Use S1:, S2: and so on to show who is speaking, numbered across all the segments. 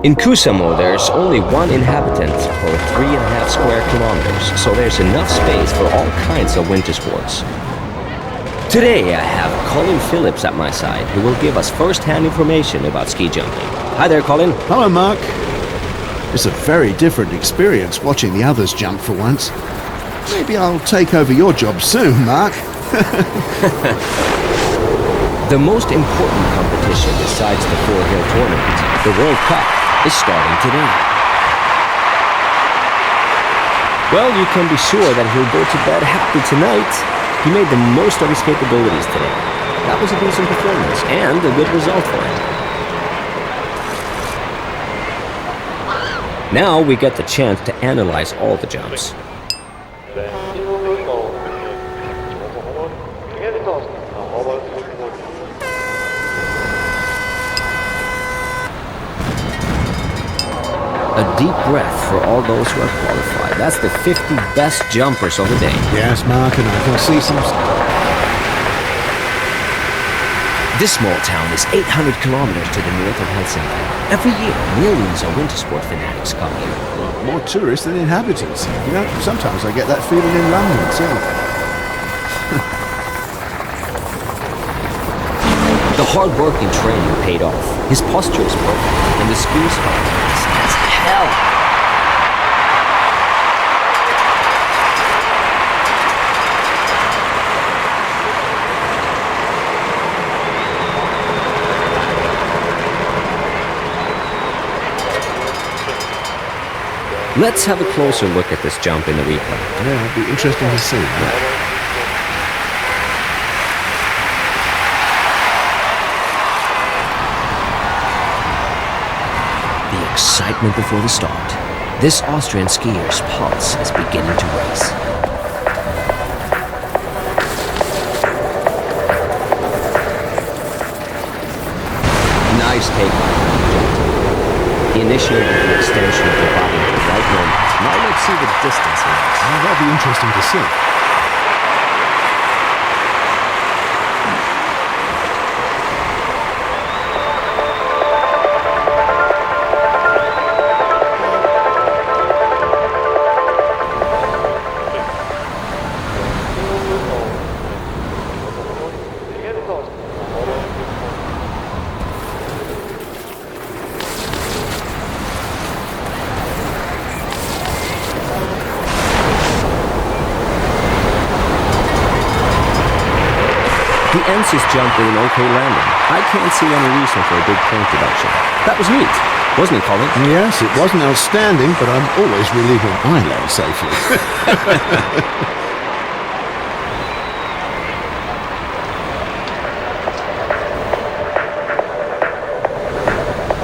S1: In Kusamo, there's only one inhabitant per 3.5 square kilometers, so there's enough space for all kinds of winter sports. Today, I have Colin Phillips at my side, who will give us first-hand information about ski jumping. Hi there, Colin.
S2: Hello, Mark. It's a very different experience watching the others jump for once. Maybe I'll take over your job soon, Mark.
S1: The most important competition besides the four-hill tournament, the World Cup, is starting today. Well, you can be sure that he'll go to bed happy tonight. He made the most of his capabilities today. That was a decent performance and a good result for him. Now we get the chance to analyze all the jumps. A deep breath for all those who are qualified. That's the 50 best jumpers of the day.
S2: Yes, Mark, and I can see some...
S1: This small town is 800 kilometers to the north of Helsinki. Every year, millions of winter sport fanatics come here.
S2: More tourists than inhabitants. You know, sometimes I get that feeling in London, too.
S1: The hard work and training paid off. His posture is perfect, and the skis are fast as hell. Let's have a closer look at this jump in the replay.
S2: Yeah, it'll be interesting to see.
S1: The excitement before the start. This Austrian skier's pulse is beginning to race. Nice takeoff. He initiated the extension of the body at the right moment. Now let's see the distance he has.
S2: Well, that'll be interesting to see.
S1: He ends his jump with an okay landing. I can't see any reason for a big point deduction. That was neat, wasn't it, Colin?
S2: Yes, it wasn't outstanding, but I'm always relieved when I land safely.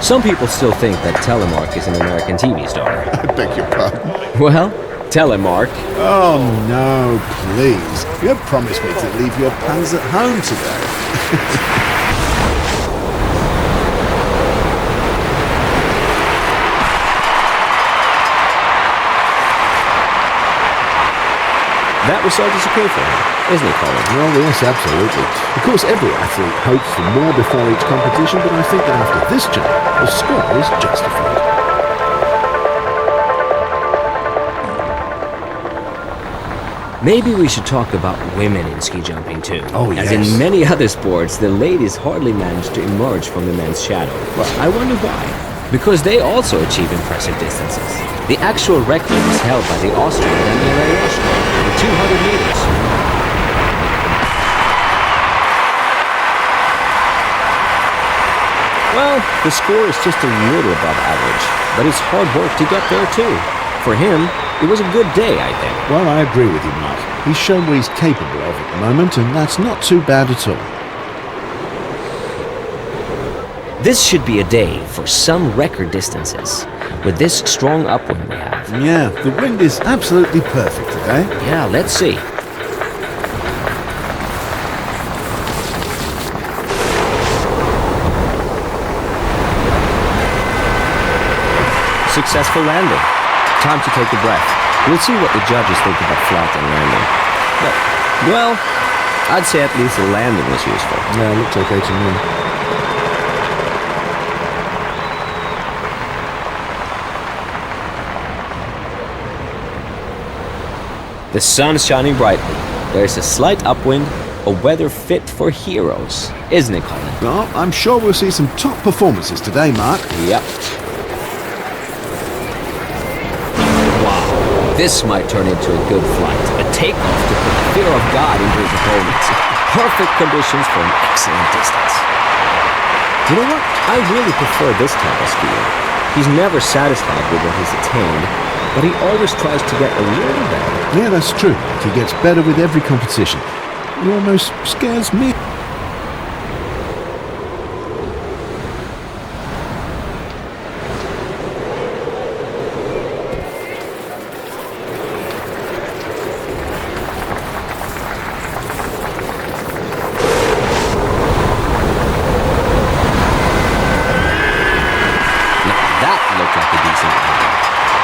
S1: Some people still think that Telemark is an American TV star.
S2: I beg your pardon.
S1: Well, Telemark.
S2: Oh, no, please. You have promised me to leave your plans at home today.
S1: That result is okay for him, isn't it, Colin?
S2: Well, yes, absolutely. Of course, every athlete hopes for more before each competition, but I think that after this jump, the score is justified.
S1: Maybe we should talk about women in ski jumping too.
S2: Oh, yes.
S1: As in many other sports, the ladies hardly manage to emerge from the men's shadow. Well, I wonder why. Because they also achieve impressive distances. The actual record is held by the Austrian Daniela with 200 meters. Well, the score is just a little above average, but it's hard work to get there too. For him, it was a good day, I think.
S2: Well, I agree with you, Mark. He's shown what he's capable of at the moment, and that's not too bad at all.
S1: This should be a day for some record distances, with this strong upwind we have.
S2: Yeah, the wind is absolutely perfect today.
S1: Yeah, let's see. Successful landing. Time to take a breath. We'll see what the judges think about flat and landing. But, well, I'd say at least the landing was useful.
S2: Yeah, it looks okay to me.
S1: The sun's shining brightly. There's a slight upwind, a weather fit for heroes, isn't it, Colin?
S2: Well, I'm sure we'll see some top performances today, Mark.
S1: Yep. Wow, this might turn into a good flight. A takeoff to put the fear of God into his opponents. Perfect conditions for an excellent distance. You know what? I really prefer this type of skier. He's never satisfied with what he's attained, but he always tries to get a little better.
S2: Yeah, that's true. He gets better with every competition. He almost scares me.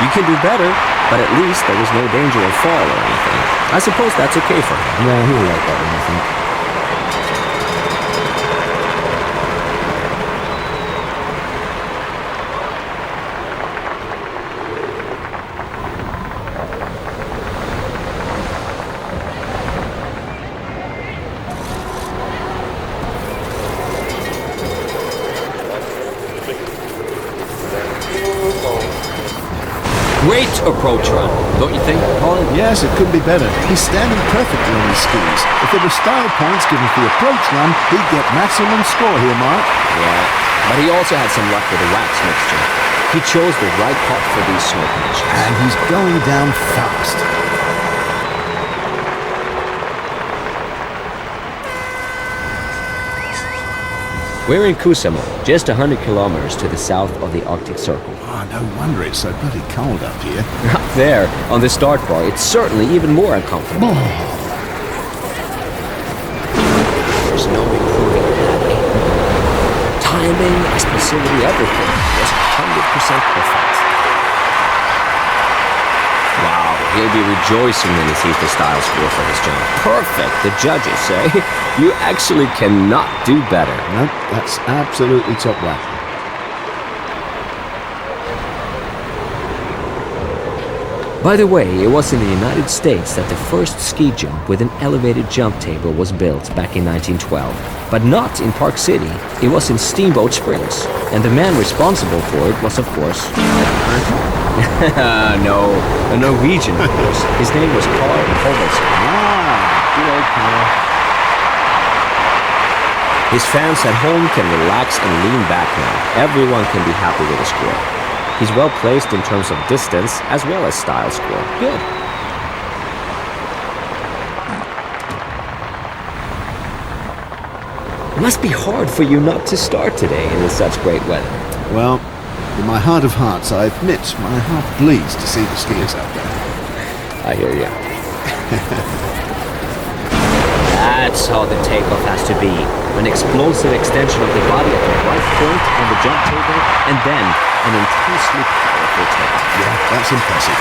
S1: You can do better, but at least there was no danger of fall or anything. I suppose that's okay for him.
S2: Yeah, he'll like that one, I think.
S1: Great approach run, don't you think, Colin?
S2: Yes, it couldn't be better. He's standing perfectly on his skis. If there were style points given for the approach run, he'd get maximum score here, Mark.
S1: Yeah, but he also had some luck with the wax mixture. He chose the right pot for these snow conditions.
S2: And he's going down fast.
S1: We're in Kusamo, just 100 kilometers to the south of the Arctic Circle.
S2: Oh, no wonder it's so bloody cold up here.
S1: Up there, on the start bar, it's certainly even more uncomfortable. There's no improving gravity. Timing, explosivity, everything was 100% perfect. Wow, he'll be rejoicing when he sees the style score for his jump. Perfect, the judges say. You actually cannot do better.
S2: No, that's absolutely top whack.
S1: By the way, it was in the United States that the first ski jump with an elevated jump table was built back in 1912. But not in Park City, it was in Steamboat Springs. And the man responsible for it was, of course... no, a Norwegian, of course. His name was Carl Povelsen.
S2: Good old Carl.
S1: His fans at home can relax and lean back now. Everyone can be happy with the score. He's well placed in terms of distance as well as style score. Good. It must be hard for you not to start today in such great weather.
S2: Well, in my heart of hearts, I admit my heart bleeds to see the skiers out there.
S1: I hear you. That's how the takeoff has to be. An explosive extension of the body at the right point on the jump table, and then an intensely powerful takeoff.
S2: Yeah, that's impressive.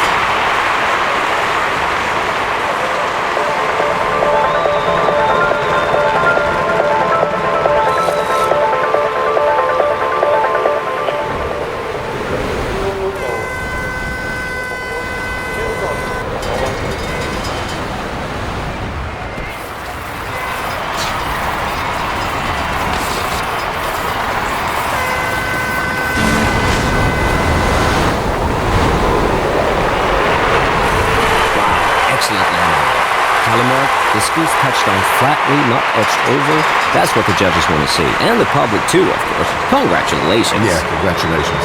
S1: The skis touched down flatly, not edged over. That's what the judges want to see. And the public too, of course. Congratulations.
S2: Yeah, congratulations.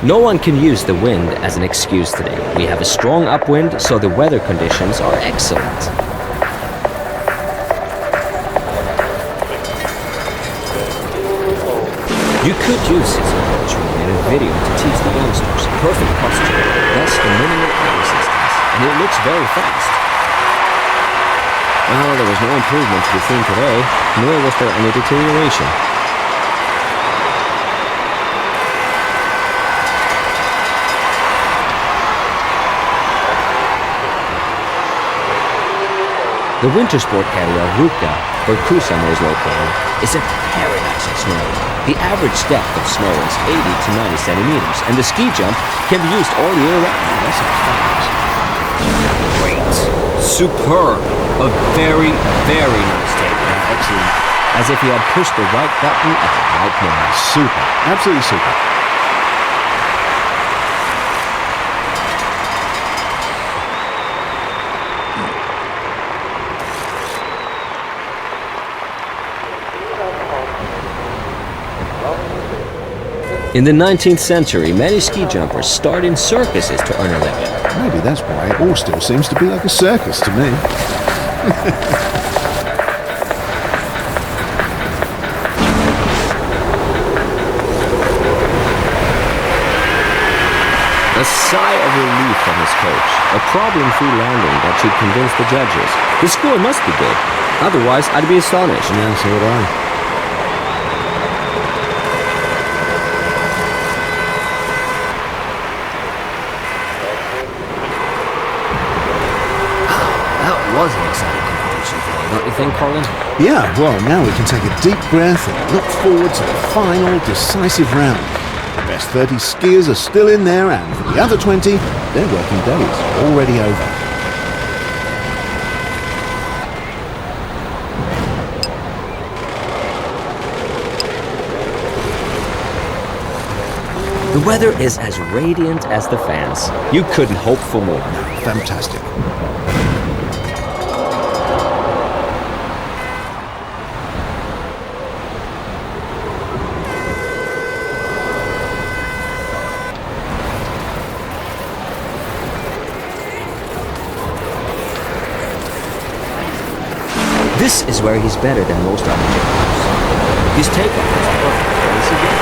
S1: No one can use the wind as an excuse today. We have a strong upwind, so the weather conditions are excellent. You could use his approach in a video to teach the youngsters perfect posture, thus the minimal air resistance, and it looks very fast. Well, there was no improvement to be seen today, nor was there any deterioration. The winter sport area of Ruka, where Kusamo is located, is a paradise. tracks of snow. The average depth of snow is 80 to 90 centimeters, and the ski jump can be used all year round.
S2: That's a fact.
S1: Great. Superb. A very, very nice take.
S2: Excellent.
S1: As if he had pushed the right button at the right moment.
S2: Super. Absolutely super.
S1: In the 19th century, many ski jumpers starred in circuses to earn a living.
S2: Maybe that's why it all still seems to be like a circus to me.
S1: A sigh of relief from his coach. A problem-free landing that should convince the judges. The score must be good. Otherwise, I'd be astonished.
S2: Yeah, so would I.
S1: Was an exciting competition today, don't you think, Colin?
S2: Yeah, well, now we can take a deep breath and look forward to the final decisive round. The best 30 skiers are still in there, and for the other 20, their working day is already over.
S1: The weather is as radiant as the fans. You couldn't hope for more.
S2: Fantastic.
S1: This is where he's better than most other jumpers. His takeoff is perfect. Once again,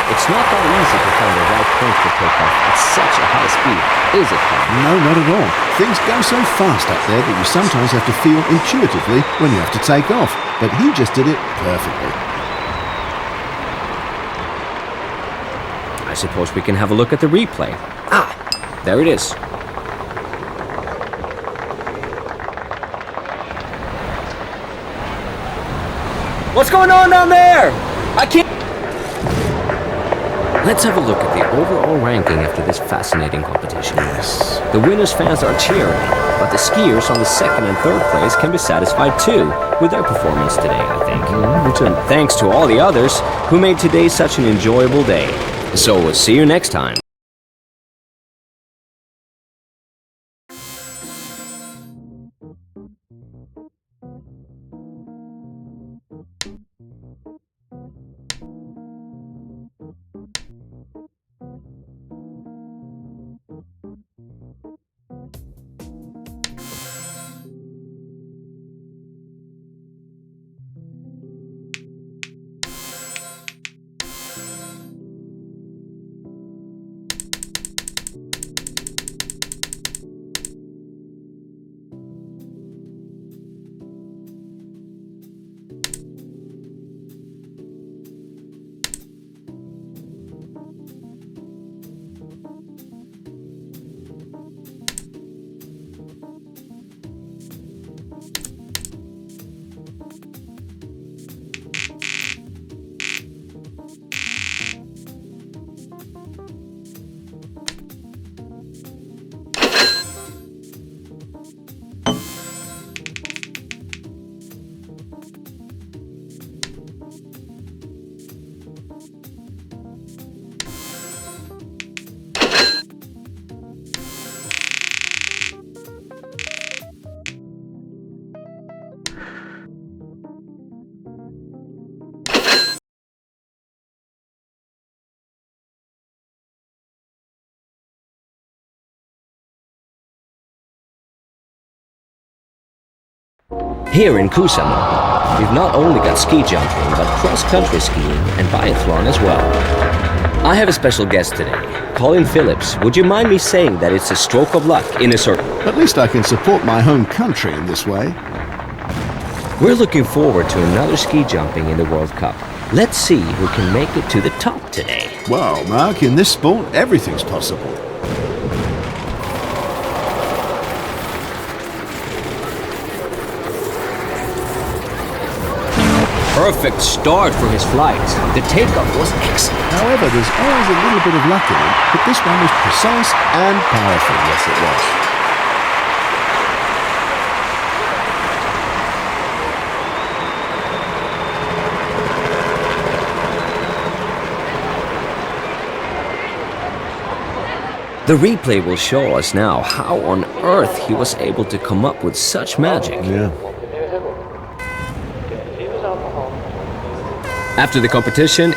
S1: it's not that easy to find the right point for takeoff at such a high speed, is it, Colin?
S2: No, not at all. Things go so fast up there that you sometimes have to feel intuitively when you have to take off. But he just did it perfectly.
S1: I suppose we can have a look at the replay. Ah, there it is. What's going on down there? I can't... Let's have a look at the overall ranking after this fascinating competition.
S2: Yes.
S1: The winners' fans are cheering, but the skiers on the second and third place can be satisfied too with their performance today, I think. And thanks to all the others who made today such an enjoyable day. So we'll see you next time. Here in Kusama, we've not only got ski jumping, but cross-country skiing and biathlon as well. I have a special guest today, Colin Phillips. Would you mind me saying that it's a stroke of luck in a certain...
S2: At least I can support my home country in this way.
S1: We're looking forward to another ski jumping in the World Cup. Let's see who can make it to the top today.
S2: Well, Mark, in this sport, everything's possible.
S1: perfect start for his flight. The takeoff was excellent.
S2: However, there's always a little bit of luck in it, but this one was precise and powerful. Yes, it was.
S1: The replay will show us now how on earth he was able to come up with such magic.
S2: Yeah.
S1: After the competition,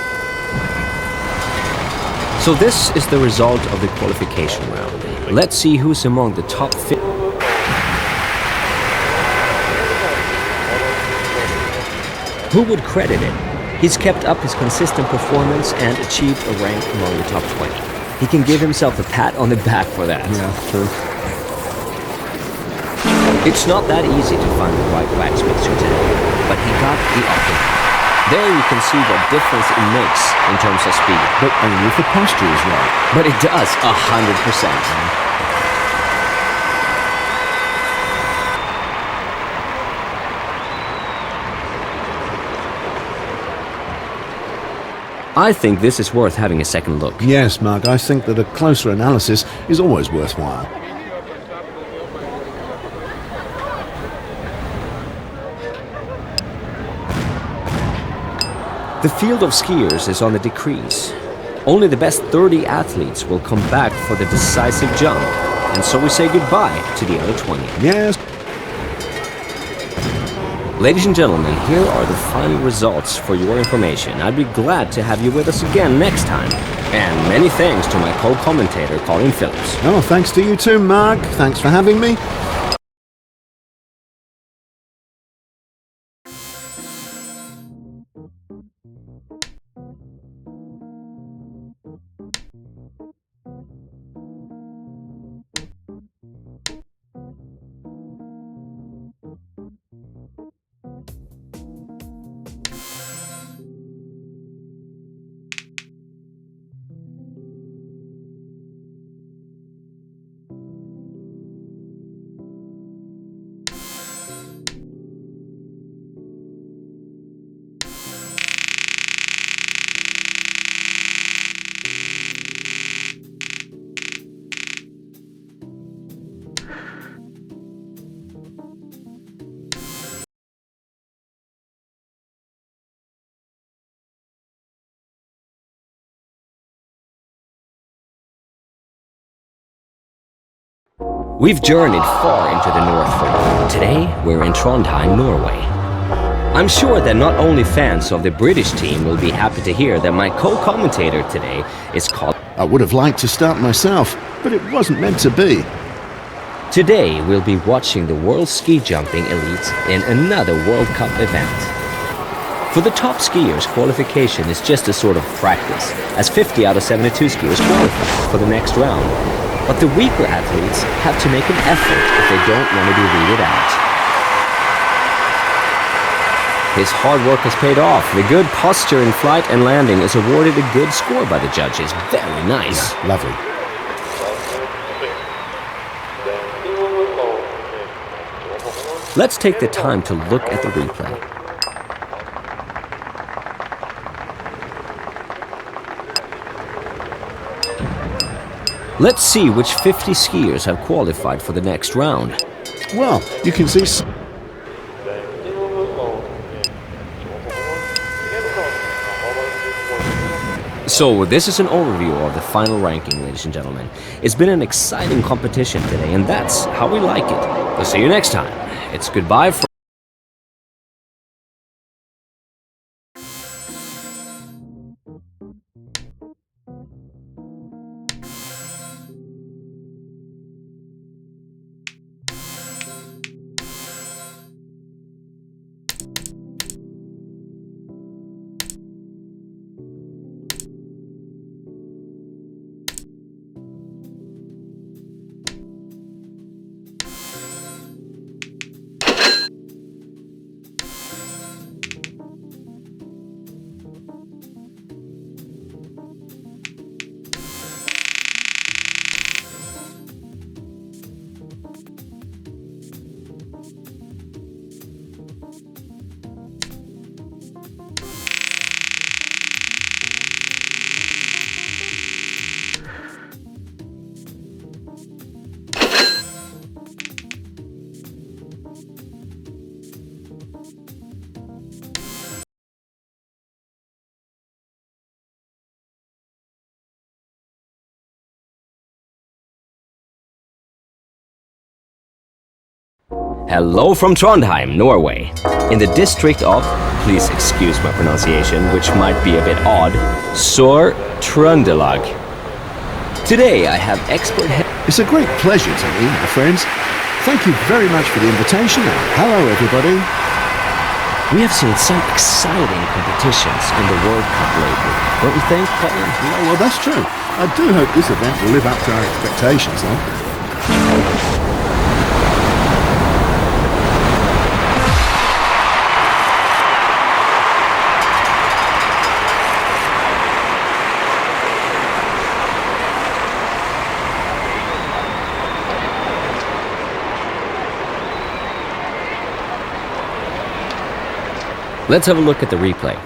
S1: so this is the result of the qualification round. Let's see who's among the top 50. Who would credit it? He's kept up his consistent performance and achieved a rank among the top 20. He can give himself a pat on the back for that.
S2: Yeah, true.
S1: It's not that easy to find the right wax mixture today, but he got the optimum. There you can see what difference it makes in terms of speed.
S2: But only if the posture is right.
S1: But it does, 100%. I think this is worth having a second look.
S2: Yes, Mark, I think that a closer analysis is always worthwhile.
S1: The field of skiers is on the decrease. Only the best 30 athletes will come back for the decisive jump, and so we say goodbye to the other 20.
S2: Yes.
S1: Ladies and gentlemen, here are the final results for your information. I'd be glad to have you with us again next time. And many thanks to my co-commentator, Colin Phillips.
S2: Oh, thanks to you too, Mark. Thanks for having me.
S1: We've journeyed far into the North Pole. Today, we're in Trondheim, Norway. I'm sure that not only fans of the British team will be happy to hear that my co-commentator today is called...
S2: I would have liked to start myself, but it wasn't meant to be.
S1: Today, we'll be watching the World Ski Jumping Elite in another World Cup event. For the top skiers, qualification is just a sort of practice, as 50 out of 72 skiers qualify for the next round. But the weaker athletes have to make an effort if they don't want to be weeded out. His hard work has paid off. The good posture in flight and landing is awarded a good score by the judges. Very nice.
S2: Yeah, lovely.
S1: Let's take the time to look at the replay. Let's see which 50 skiers have qualified for the next round.
S2: Well, you can see...
S1: So this is an overview of the final ranking, ladies and gentlemen. It's been an exciting competition today, and that's how we like it. We'll see you next time. It's goodbye from... Hello from Trondheim, Norway. In the district of, please excuse my pronunciation, which might be a bit odd, Sør-Trøndelag. Today I have expert
S2: It's a great pleasure to me, my friends. Thank you very much for the invitation, and hello everybody.
S1: We have seen some exciting competitions in the World Cup lately, don't you think, Colin?
S2: Yeah, well, that's true. I do hope this event will live up to our expectations, though.
S1: Let's have a look at the replay.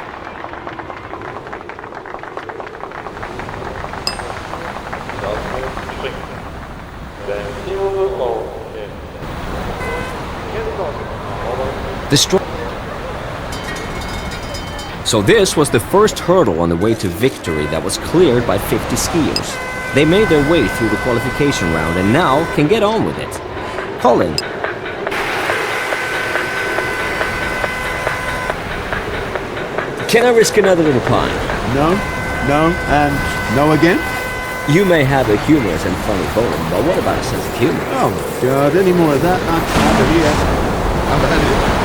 S1: So this was the first hurdle on the way to victory that was cleared by 50 skiers. They made their way through the qualification round and now can get on with it. Colin. Can I risk another little pun?
S2: No, no, and no again?
S1: You may have a humorous and funny bone, but what about a sense of humor?
S2: Oh my god, any more of that? I'm out of here. I've had it.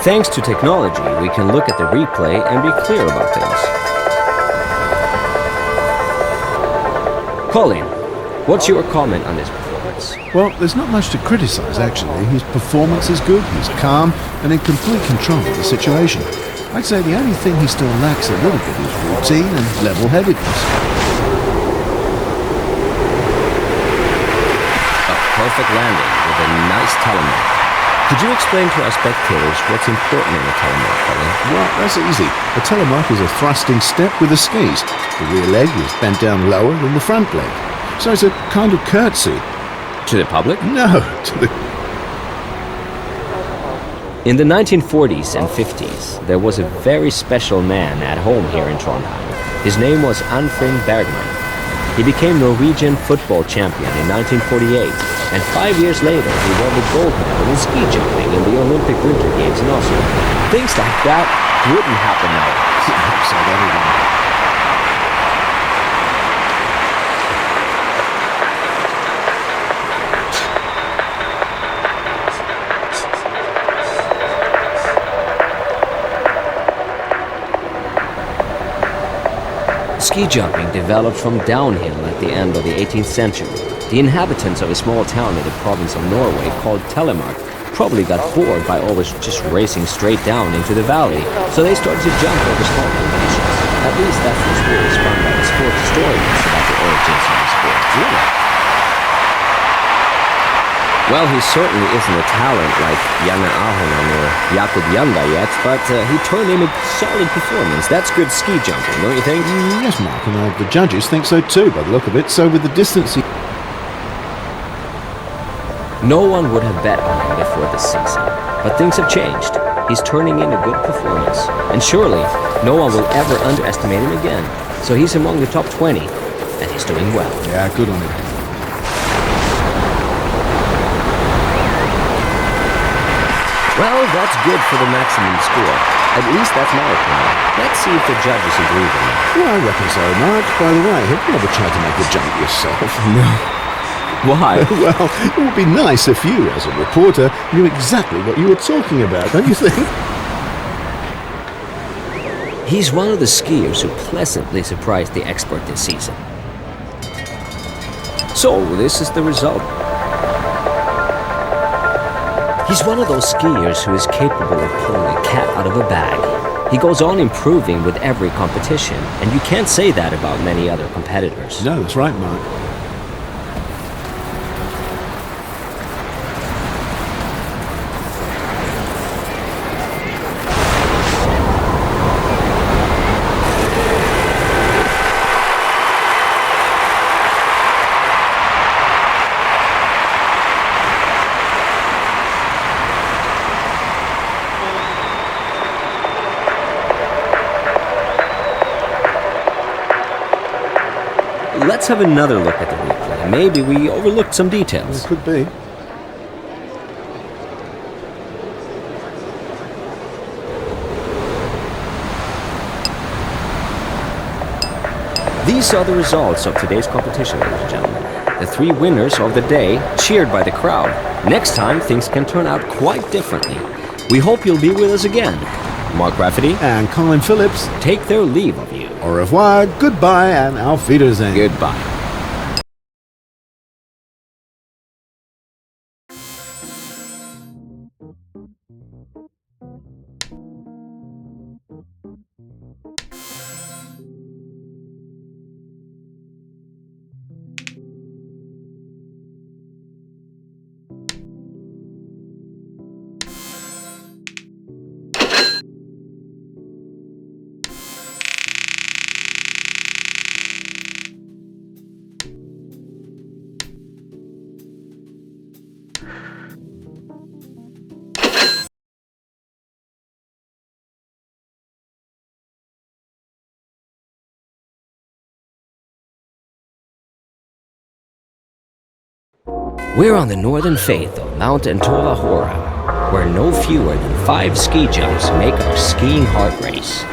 S1: Thanks to technology, we can look at the replay and be clear about things. Colin, what's your comment on this performance?
S2: Well, there's not much to criticize, actually. His performance is good, he's calm, and in complete control of the situation. I'd say the only thing he still lacks a little bit is routine and level-headedness.
S1: A perfect landing with a nice telemark. Could you explain to our spectators what's important in a telemark, Colin?
S2: Well, that's easy. A telemark is a thrusting step with the skis. The rear leg is bent down lower than the front leg. So it's a kind of curtsy.
S1: To the public?
S2: No, to the...
S1: In the 1940s and 50s, there was a very special man at home here in Trondheim. His name was Arnfinn Bergman. He became Norwegian football champion in 1948, and 5 years later he won the gold medal in ski jumping in the Olympic Winter Games in Oslo. Things like that wouldn't happen nowadays.
S2: So everyone...
S1: Ski jumping developed from downhill at the end of the 18th century. The inhabitants of a small town in the province of Norway called Telemark probably got bored by always just racing straight down into the valley, so they started to jump over small elevations. At least that's the story spun by the sport historians about the origins of the sport. Really? Well, he certainly isn't a talent like Janne Ahonen or Jakob Janda yet, but he turned in a solid performance. That's good ski jumping, don't you think?
S2: Yes, Mark, and the judges think so too, by the look of it. So with the distance he...
S1: No one would have bet on him before this season, but things have changed. He's turning in a good performance, and surely no one will ever underestimate him again. So he's among the top 20, and he's doing well.
S2: Yeah, good on him.
S1: Well, that's good for the maximum score. At least that's my opinion. Let's see if the judges agree with me.
S2: Well, I reckon so, Mark. By the way, have you ever tried to make a jump yourself?
S1: No. Why?
S2: Well, it would be nice if you, as a reporter, knew exactly what you were talking about, don't you think?
S1: He's one of the skiers who pleasantly surprised the expert this season. So, this is the result. He's one of those skiers who is capable of pulling a cat out of a bag. He goes on improving with every competition, and you can't say that about many other competitors.
S2: No, that's right, Mark.
S1: Let's have another look at the replay. Maybe we overlooked some details.
S2: It could be.
S1: These are the results of today's competition, ladies and gentlemen. The 3 winners of the day, cheered by the crowd. Next time, things can turn out quite differently. We hope you'll be with us again. Mark Rafferty
S2: And Colin Phillips.
S1: take their leave of you.
S2: Au revoir, goodbye, and auf Wiedersehen.
S1: Goodbye. We're on the northern faith of Mount Entola, where no fewer than 5 ski jumps make our skiing heart race.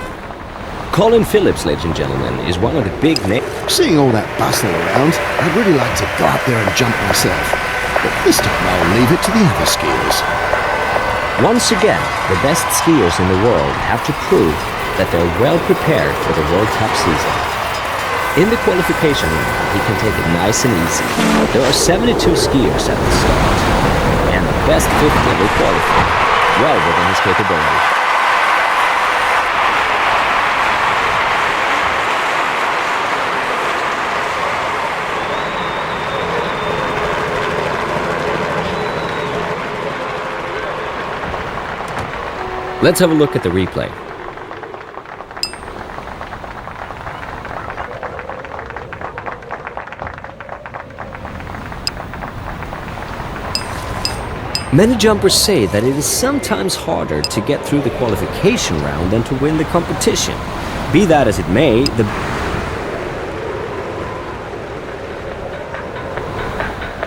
S1: Colin Phillips, ladies and gentlemen, is one of the big names.
S2: Seeing all that bustle around, I'd really like to go up there and jump myself. But this time I'll leave it to the other skiers.
S1: Once again, the best skiers in the world have to prove that they're well prepared for the World Cup season. In the qualification round, he can take it nice and easy. There are 72 skiers at the start, and the best 50 will qualify, well within his capability. Let's have a look at the replay. Many jumpers say that it is sometimes harder to get through the qualification round than to win the competition. Be that as it may,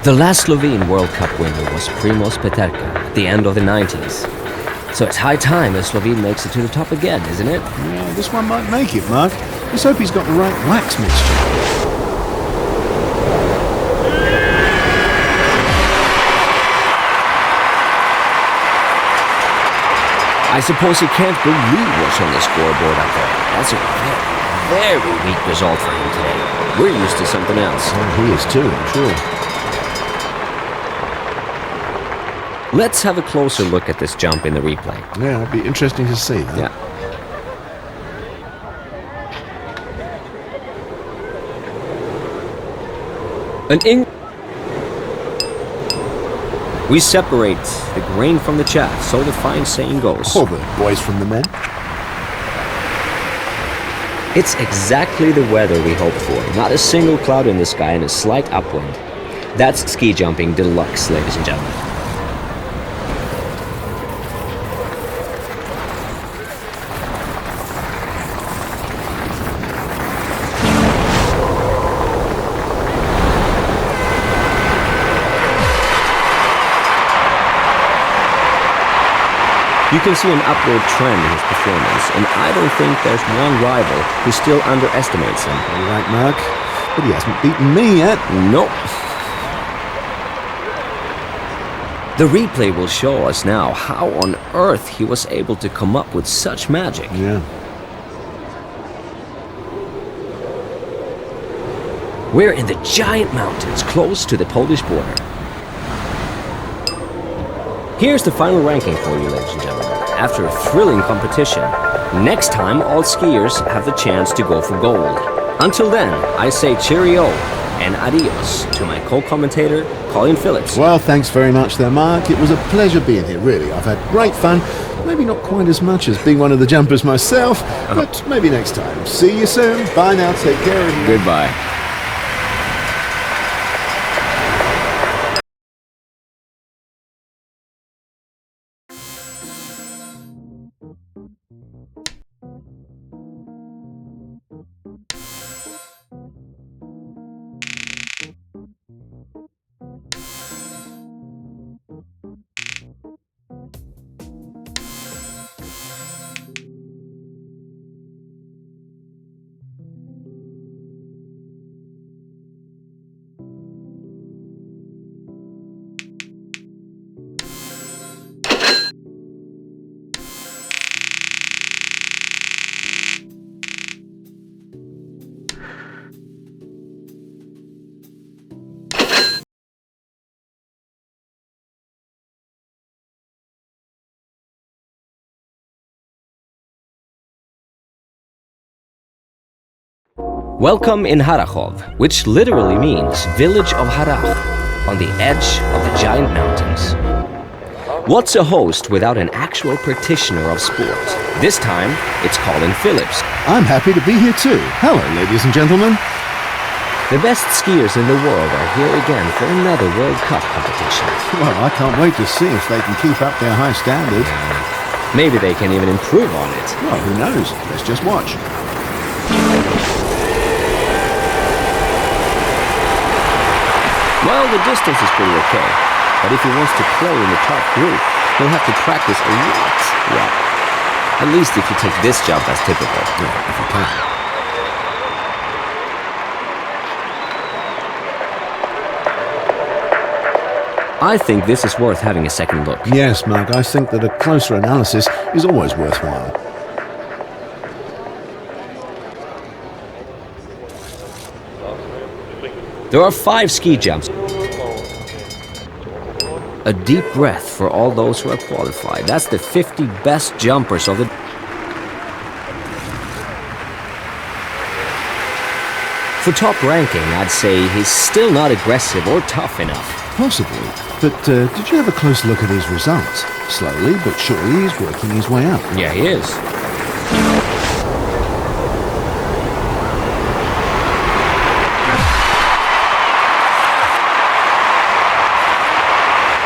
S1: the last Slovene World Cup winner was Primož Peterka at the end of the 90s. So it's high time a Slovene makes it to the top again, isn't it?
S2: Yeah, this one might make it, Mark. Let's hope he's got the right wax mixture.
S1: I suppose he can't believe what's on the scoreboard up there. That's a very, very weak result for him today. We're used to something else.
S2: Oh, he is too, I'm sure.
S1: Let's have a closer look at this jump in the replay.
S2: Yeah, it'd be interesting to see that.
S1: Yeah. We separate the grain from the chaff, so the fine saying goes.
S2: Or the boys from the men.
S1: It's exactly the weather we hoped for. Not a single cloud in the sky and a slight upwind. That's ski jumping deluxe, ladies and gentlemen. You can see an upward trend in his performance, and I don't think there's one rival who still underestimates him.
S2: All right, Mark. But he hasn't beaten me yet.
S1: Nope. The replay will show us now how on earth he was able to come up with such magic.
S2: Yeah.
S1: We're in the giant mountains close to the Polish border. Here's the final ranking for you, ladies and gentlemen. After a thrilling competition, next time all skiers have the chance to go for gold. Until then, I say cheerio and adios to my co-commentator, Colin Phillips.
S2: Well, thanks very much there, Mark. It was a pleasure being here, really. I've had great fun. Maybe not quite as much as being one of the jumpers myself, but maybe next time. See you soon. Bye now. Take care. Everyone.
S1: Goodbye. Welcome in Harachov, which literally means village of Harach, on the edge of the giant mountains. What's a host without an actual practitioner of sport? This time, it's Colin Phillips.
S2: I'm happy to be here too. Hello, ladies and gentlemen.
S1: The best skiers in the world are here again for another World Cup competition.
S2: Well, I can't wait to see if they can keep up their high standard.
S1: Maybe they can even improve on it.
S2: Well, who knows? Let's just watch.
S1: Well, the distance is pretty okay. But if he wants to play in the top group, he'll have to practice a lot. Well, at least if you take this jump as typical.
S2: Yeah, if you can.
S1: I think this is worth having a second look.
S2: Yes, Mark, I think that a closer analysis is always worthwhile.
S1: There are 5 ski jumps. A deep breath for all those who are qualified. That's the 50 best jumpers of the... For top ranking, I'd say he's still not aggressive or tough enough.
S2: Possibly. But did you have a close look at his results? Slowly but surely he's working his way up.
S1: Yeah, he is.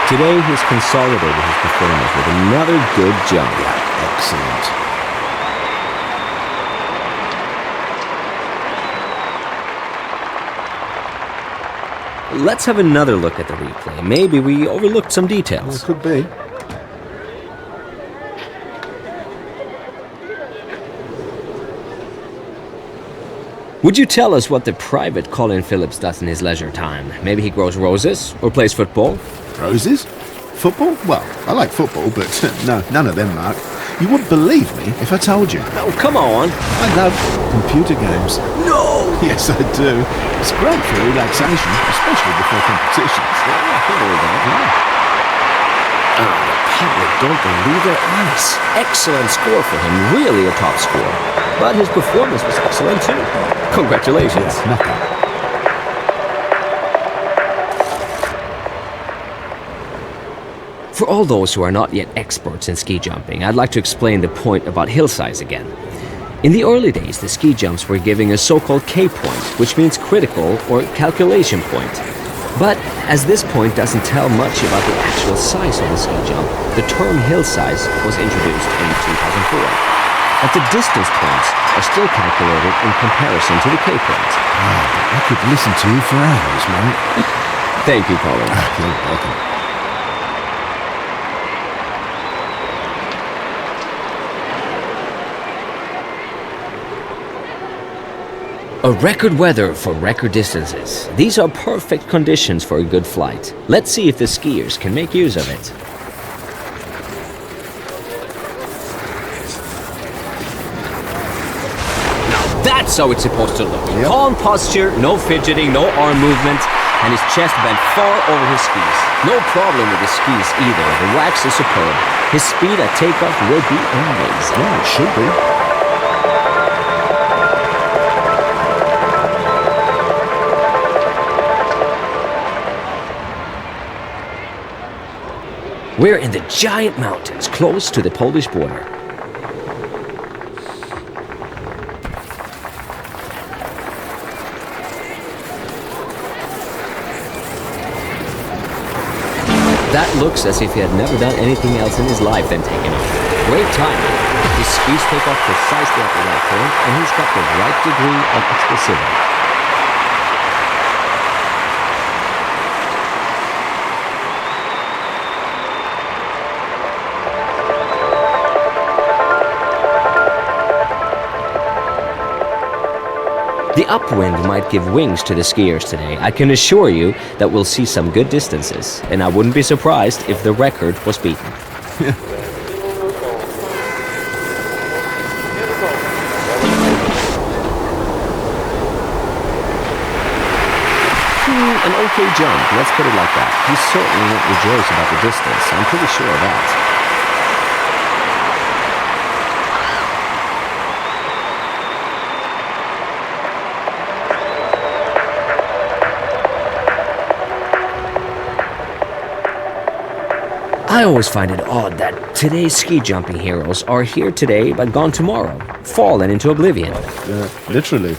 S1: Today he's consolidated his performance with another good jump.
S2: Excellent.
S1: Let's have another look at the replay. Maybe we overlooked some details.
S2: Well, could be.
S1: Would you tell us what the private Colin Phillips does in his leisure time? Maybe he grows roses or plays football?
S2: Roses? Football? Well, I like football, but no, none of them, Mark. You wouldn't believe me if I told you.
S1: Oh, come on.
S2: I love computer games.
S1: No!
S2: Yes, I do. It's great for relaxation, especially before competitions.
S1: The public don't believe their eyes. Excellent score for him, really a top score. But his performance was excellent too. Congratulations.
S2: Nothing.
S1: For all those who are not yet experts in ski jumping, I'd like to explain the point about hill size again. In the early days, the ski jumps were giving a so-called K point, which means critical or calculation point. But as this point doesn't tell much about the actual size of the ski jump, the term hill size was introduced in 2004. But the distance points are still calculated in comparison to the K point.
S2: I could listen to you for hours, mate.
S1: Thank you, Colin.
S2: You're welcome.
S1: A record weather for record distances. These are perfect conditions for a good flight. Let's see if the skiers can make use of it. Now that's how it's supposed to look.
S2: Yep.
S1: Calm posture, no fidgeting, no arm movement, and his chest bent far over his skis. No problem with his skis either. The wax is superb. His speed at takeoff will be amazing.
S2: Yeah, it should be.
S1: We're in the giant mountains close to the Polish border. That looks as if he had never done anything else in his life than taking off. Great timing. His skis take off precisely at the right point, and he's got the right degree of explosivity. The upwind might give wings to the skiers today. I can assure you that we'll see some good distances, and I wouldn't be surprised if the record was beaten. An okay jump, let's put it like that. He certainly won't rejoice about the distance, I'm pretty sure of that. I always find it odd that today's ski jumping heroes are here today but gone tomorrow, fallen into oblivion.
S2: Literally.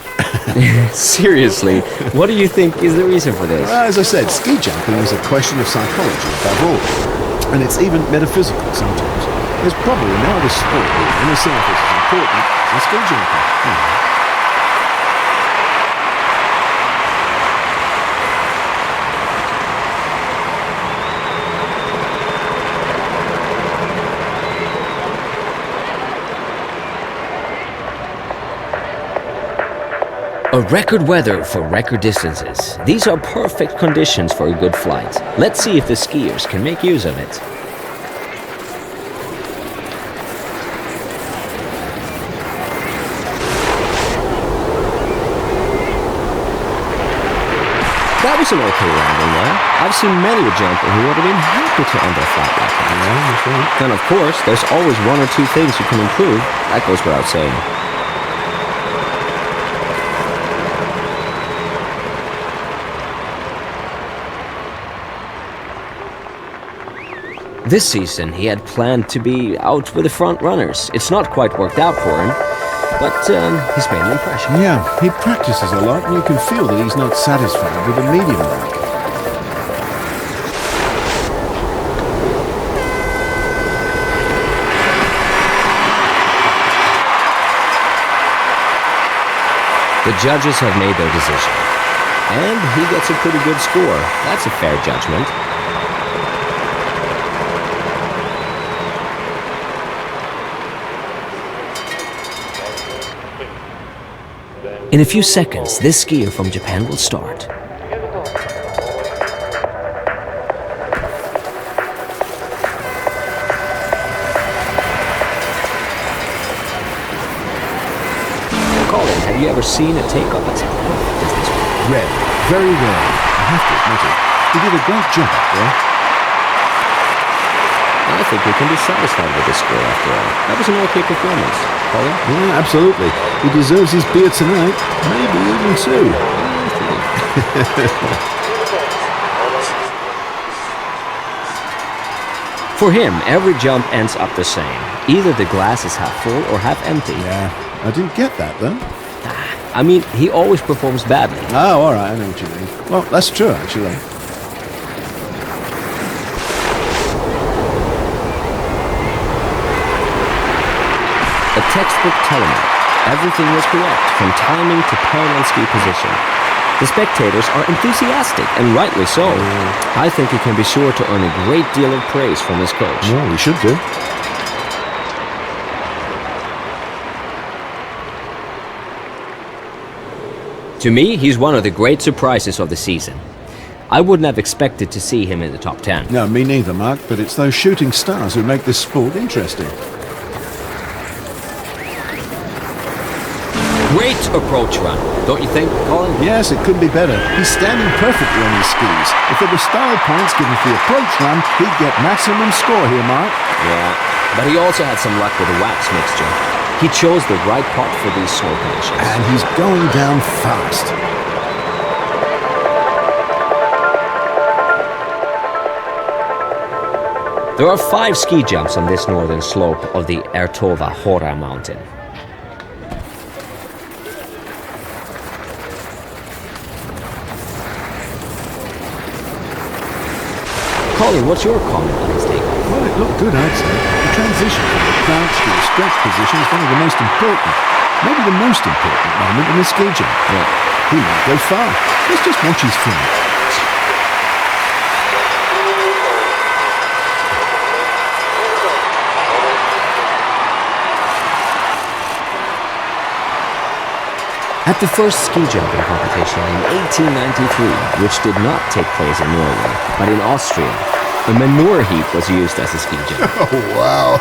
S1: Seriously, what do you think is the reason for this?
S2: As I said, ski jumping is a question of psychology above all. And it's even metaphysical sometimes. There's probably no other sport where the inner circle is as important as ski jumping.
S1: A record weather for record distances. These are perfect conditions for a good flight. Let's see if the skiers can make use of it. That was an okay landing there. I've seen many a jumper who would have been happy to end their flight like that.
S2: Yeah, that's right.
S1: And of course, there's always one or two things you can improve. That goes without saying. This season, he had planned to be out with the front runners. It's not quite worked out for him, but he's made an impression.
S2: Yeah, he practices a lot, and you can feel that he's not satisfied with the medium rank.
S1: The judges have made their decision, and he gets a pretty good score. That's a fair judgment. In a few seconds, this skier from Japan will start. Colin, have you ever seen a takeoff as perfect as this one?
S2: Rare. Very rare. I have to admit it. He did a great job up there.
S1: I think we can be satisfied with this score after all. That was an okay performance. Colin?
S2: Yeah, absolutely. He deserves his beer tonight. Maybe even two.
S1: For him, every jump ends up the same. Either the glass is half full or half empty.
S2: Yeah, I didn't get that though.
S1: I mean, he always performs badly.
S2: Oh, all right, I know what you mean. Well, that's true, actually.
S1: A textbook telemark. Everything was correct, from timing to parallel ski position. The spectators are enthusiastic, and rightly so. I think he can be sure to earn a great deal of praise from his coach.
S2: Well, we should do.
S1: To me, he's one of the great surprises of the season. I wouldn't have expected to see him in the top 10.
S2: No, me neither, Mark, but it's those shooting stars who make this sport interesting.
S1: Great approach run, don't you think, Colin?
S2: Yes, it couldn't be better. He's standing perfectly on his skis. If there were style points given for the approach run, he'd get maximum score here, Mark.
S1: Yeah, but he also had some luck with the wax mixture. He chose the right pot for these snow conditions.
S2: And he's going down fast.
S1: There are 5 ski jumps on this northern slope of the Ertova Hora mountain. Colin, what's your comment on his takeoff?
S2: Well, it looked good, I'd say. The transition from the crouch to the stretch position is one of the most important, maybe the most important moment in the ski jump.
S1: Yeah.
S2: He might go far. Let's just watch his flight.
S1: At the first ski jumping competition in 1893, which did not take place in Norway, but in Austria, a manure heap was used as a ski jump.
S2: Oh, wow.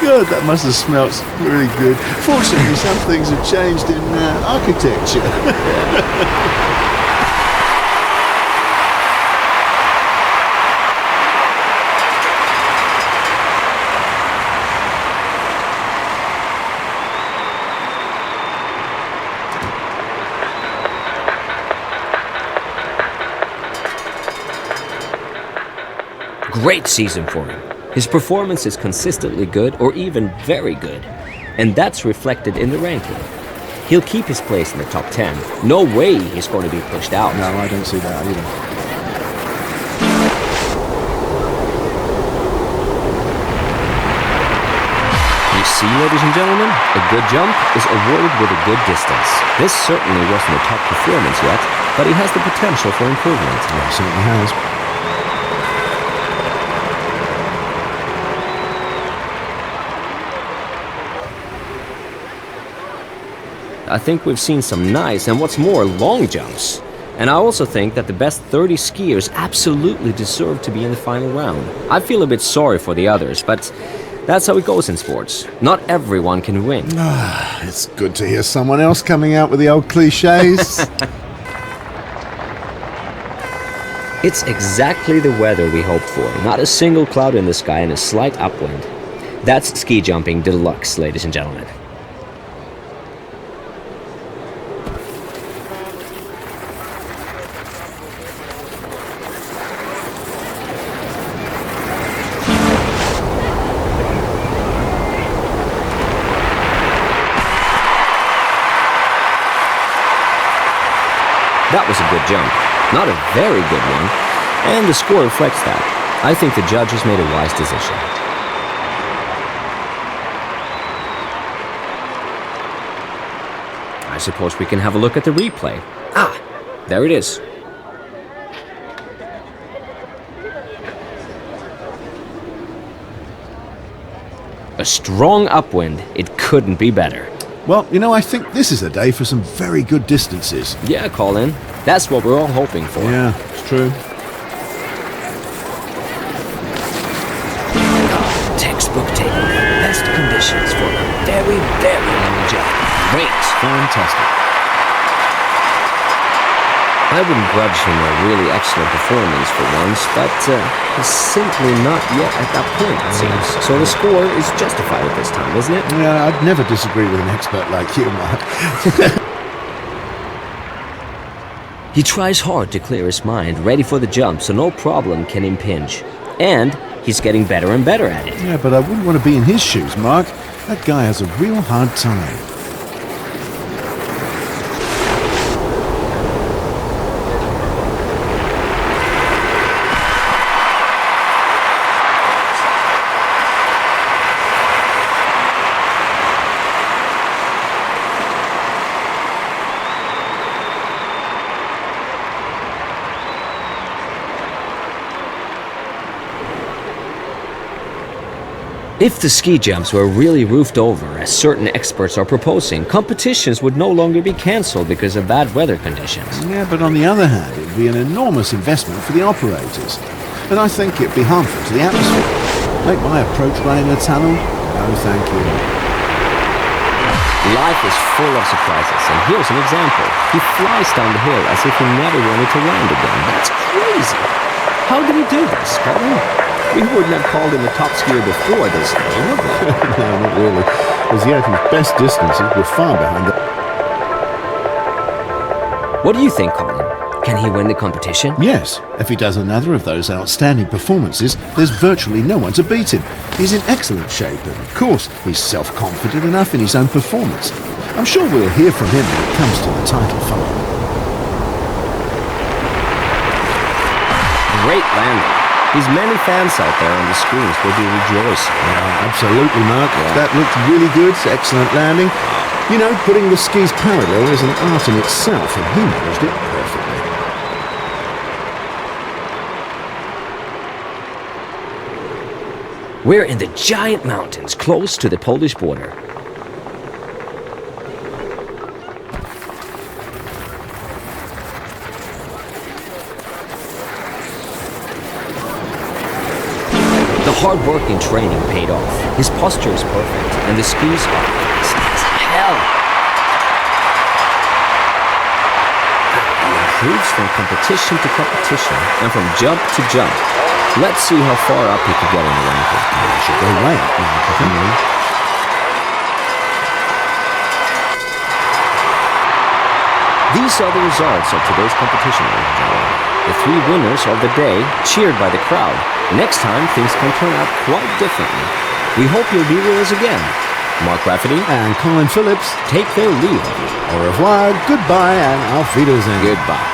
S2: God, that must have smelt really good. Fortunately, some things have changed in architecture.
S1: Great season for him. His performance is consistently good or even very good. And that's reflected in the ranking. He'll keep his place in the top 10. No way he's going to be pushed out.
S2: No, I don't see that either.
S1: You see, ladies and gentlemen, a good jump is awarded with a good distance. This certainly wasn't a top performance yet, but he has the potential for improvement.
S2: Yeah, he certainly has.
S1: I think we've seen some nice and what's more, long jumps. And I also think that the best 30 skiers absolutely deserve to be in the final round. I feel a bit sorry for the others, but that's how it goes in sports. Not everyone can win.
S2: It's good to hear someone else coming out with the old cliches.
S1: It's exactly the weather we hoped for. Not a single cloud in the sky and a slight upwind. That's ski jumping deluxe, ladies and gentlemen. That was a good jump. Not a very good one. And the score reflects that. I think the judges made a wise decision. I suppose we can have a look at the replay. Ah, there it is. A strong upwind. It couldn't be better.
S2: Well, you know, I think this is a day for some very good distances.
S1: Yeah, Colin. That's what we're all hoping for.
S2: Yeah, it's true.
S1: Textbook taking the best conditions for a very, very long jump. Great.
S2: Fantastic.
S1: I wouldn't grudge him a really excellent performance for once, but he's simply not yet at that point, it seems. So the score is justified at this time, isn't it?
S2: Yeah, I'd never disagree with an expert like you, Mark.
S1: He tries hard to clear his mind, ready for the jump, so no problem can impinge. And he's getting better and better at it.
S2: Yeah, but I wouldn't want to be in his shoes, Mark. That guy has a real hard time.
S1: If the ski jumps were really roofed over, as certain experts are proposing, competitions would no longer be cancelled because of bad weather conditions.
S2: Yeah, but on the other hand, it would be an enormous investment for the operators. And I think it'd be harmful to the atmosphere. Make my approach run in a tunnel? No, thank you.
S1: Life is full of surprises, and here's an example. He flies down the hill as if he never wanted to land again. That's crazy. How did he do this, Colin? We wouldn't have called him a top skier before this day, would we?
S2: No, not really. As yet, his best distances were far behind the...
S1: What do you think, Colin? Can he win the competition?
S2: Yes, if he does another of those outstanding performances, there's virtually no one to beat him. He's in excellent shape, and of course, he's self-confident enough in his own performance. I'm sure we'll hear from him when it comes to the title fight.
S1: Great landing. His many fans out there on the screens will be rejoicing.
S2: Yeah, absolutely, Mark. Yeah. That looked really good. Excellent landing. You know, putting the skis parallel is an art in itself, and he managed it perfectly.
S1: We're in the giant mountains close to the Polish border. The hard work and training paid off. His posture is perfect, and the skis are fast as hell. He improves from competition to competition, and from jump to jump. Let's see how far up he can get in the ranking.
S2: He should go way up now, definitely.
S1: These are the results of today's competition, ladies and gentlemen. The three winners of the day, cheered by the crowd. Next time, things can turn out quite differently. We hope you'll be with us again. Mark Rafferty
S2: And Colin Phillips.
S1: take their leave of you.
S2: Au revoir, goodbye, and auf Wiedersehen.
S1: Goodbye.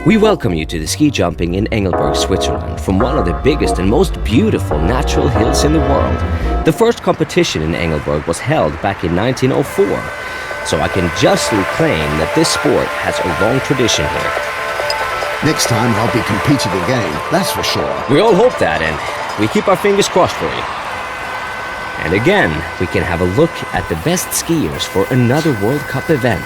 S1: We welcome you to the ski jumping in Engelberg, Switzerland, from one of the biggest and most beautiful natural hills in the world. The first competition in Engelberg was held back in 1904, so I can justly claim that this sport has a long tradition here.
S2: Next time I'll be competing again, that's for sure.
S1: We all hope that, and we keep our fingers crossed for you. And again, we can have a look at the best skiers for another World Cup event.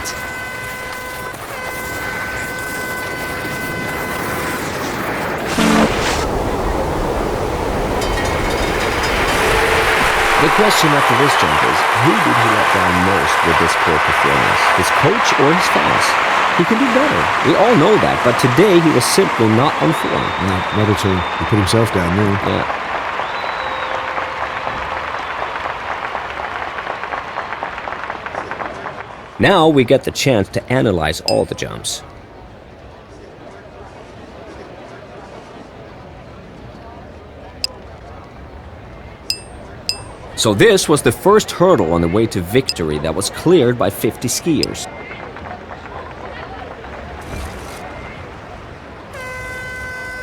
S1: The question after this jump is, who did he let down most with this poor performance? His coach or his fans? He can do better. We all know that, but today he was simply not on form.
S2: No, not at all. He put himself down there.
S1: Yeah. Now we get the chance to analyze all the jumps. So this was the first hurdle on the way to victory that was cleared by 50 skiers.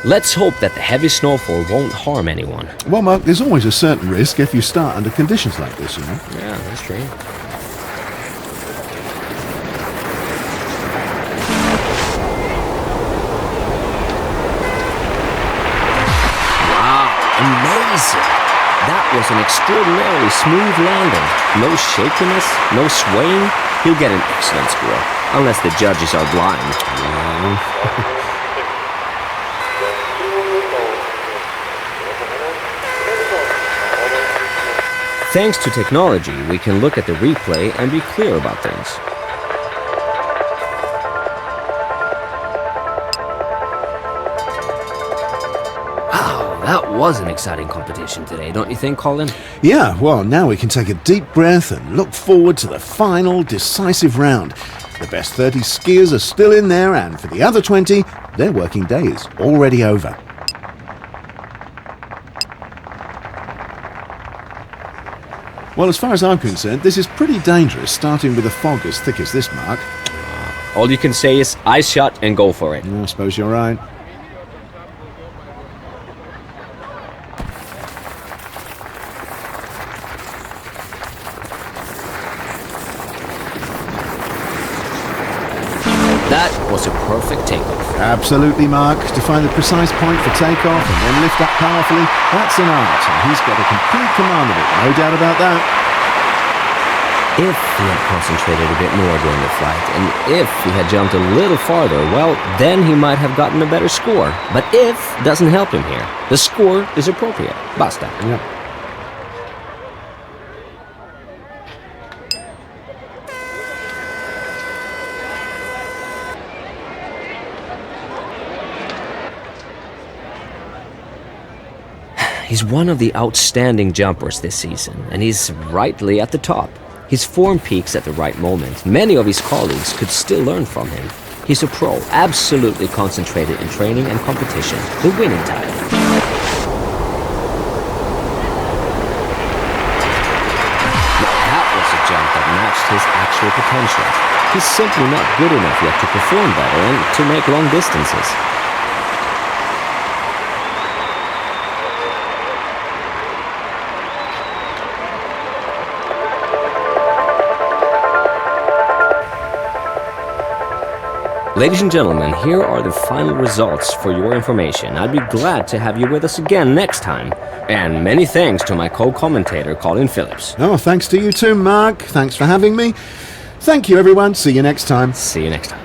S1: Let's hope that the heavy snowfall won't harm anyone.
S2: Well, Mark, there's always a certain risk if you start under conditions like this, you know.
S1: Yeah, that's true. Wow, amazing! That was an extraordinarily smooth landing. No shakiness, no swaying. He'll get an excellent score, unless the judges are blind. Thanks to technology, we can look at the replay and be clear about things. Wow, that was an exciting competition today, don't you think, Colin?
S2: Yeah, well, now we can take a deep breath and look forward to the final, decisive round. The best 30 skiers are still in there, and for the other 20, their working day is already over. Well, as far as I'm concerned, this is pretty dangerous, starting with a fog as thick as this, Mark.
S1: All you can say is eyes shut and go for it.
S2: I suppose you're right.
S1: That was a perfect takeoff.
S2: Absolutely, Mark. To find the precise point for takeoff and then lift up powerfully, that's an art, and he's got a complete command of it, no doubt about that.
S1: If he had concentrated a bit more during the flight, and if he had jumped a little farther, well, then he might have gotten a better score. But if doesn't help him here. The score is appropriate. Basta.
S2: Yep.
S1: He's one of the outstanding jumpers this season, and he's rightly at the top. His form peaks at the right moment. Many of his colleagues could still learn from him. He's a pro, absolutely concentrated in training and competition, the winning type. Now that was a jump that matched his actual potential. He's simply not good enough yet to perform better and to make long distances. Ladies and gentlemen, here are the final results for your information. I'd be glad to have you with us again next time. And many thanks to my co-commentator, Colin Phillips.
S2: Oh, thanks to you too, Mark. Thanks for having me. Thank you, everyone. See you next time.
S1: See you next time.